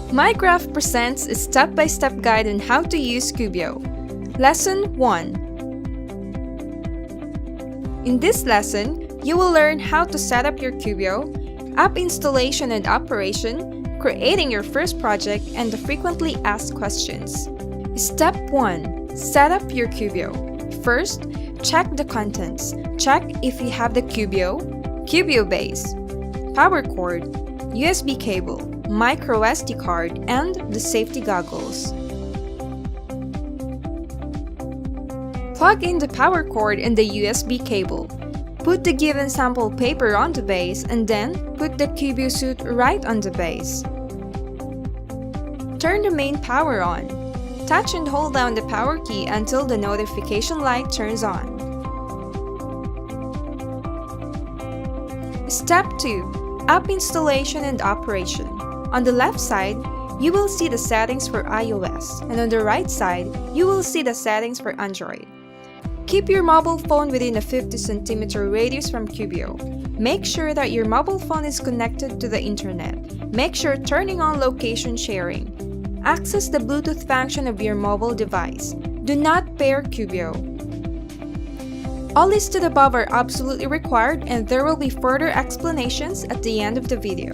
MyGraph presents a step-by-step guide on how to use CUBIIO. Lesson 1. In this lesson, you will learn how to set up your CUBIIO, app installation and operation, creating your first project, and the frequently asked questions. Step 1. Set up your CUBIIO. First, check the contents. Check if you have the CUBIIO base, power cord, USB cable, micro SD card, and the safety goggles. Plug in the power cord and the USB cable. Put the given sample paper on the base and then put the CUBIIO suit right on the base. Turn the main power on. Touch and hold down the power key until the notification light turns on. Step 2. App installation and operation. On the left side, you will see the settings for iOS, and on the right side, you will see the settings for Android. Keep your mobile phone within a 50 cm radius from CUBIIO. Make sure that your mobile phone is connected to the internet. Make sure turning on location sharing. Access the Bluetooth function of your mobile device. Do not pair CUBIIO. All listed above are absolutely required, and there will be further explanations at the end of the video.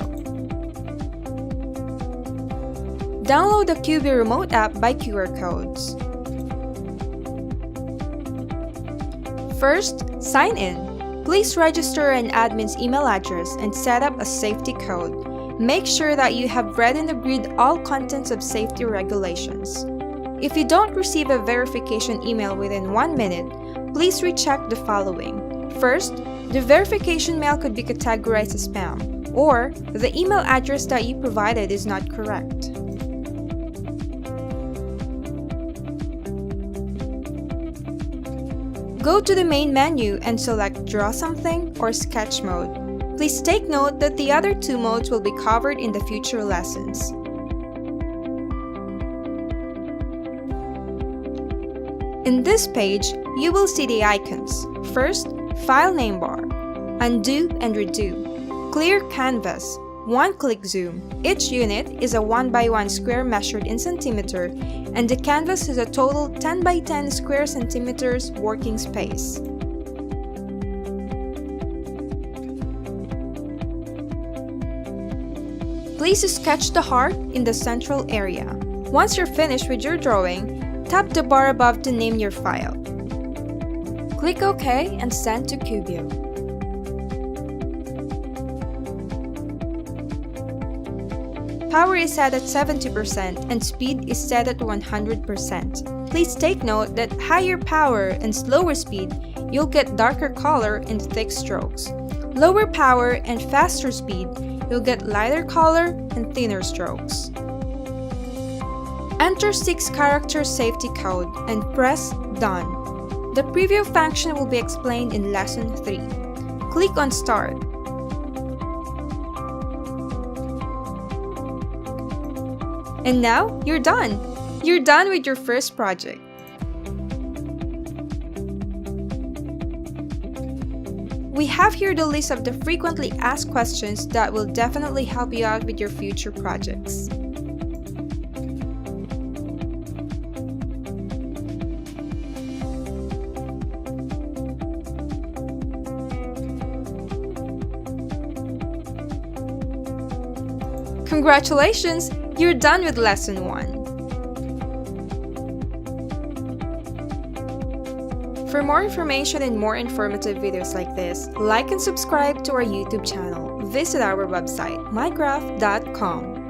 Download the CUBIIO Remote app by QR codes. First, sign in. Please register an admin's email address and set up a safety code. Make sure that you have read and agreed all contents of safety regulations. If you don't receive a verification email within 1 minute, please recheck the following. First, the verification mail could be categorized as spam, or the email address that you provided is not correct. Go to the main menu and select Draw Something or Sketch mode. Please take note that the other two modes will be covered in the future lessons. In this page, you will see the icons. First, File Name Bar, Undo and Redo, Clear Canvas, One-Click Zoom. Each unit is a 1x1 square measured in centimeter, and the canvas is a total 10x10 square centimeters working space. Please sketch the heart in the central area. Once you're finished with your drawing, tap the bar above to name your file. Click OK and send to CUBIIO. Power is set at 70% and speed is set at 100%. Please take note that higher power and slower speed, you'll get darker color and thick strokes. Lower power and faster speed, you'll get lighter color and thinner strokes. Enter 6-character safety code and press Done. The preview function will be explained in Lesson 3. Click on Start. And now, you're done! You're done with your first project. We have here the list of the frequently asked questions that will definitely help you out with your future projects. Congratulations! You're done with Lesson 1. For more information and more informative videos like this, like and subscribe to our YouTube channel. Visit our website, mygraph.com.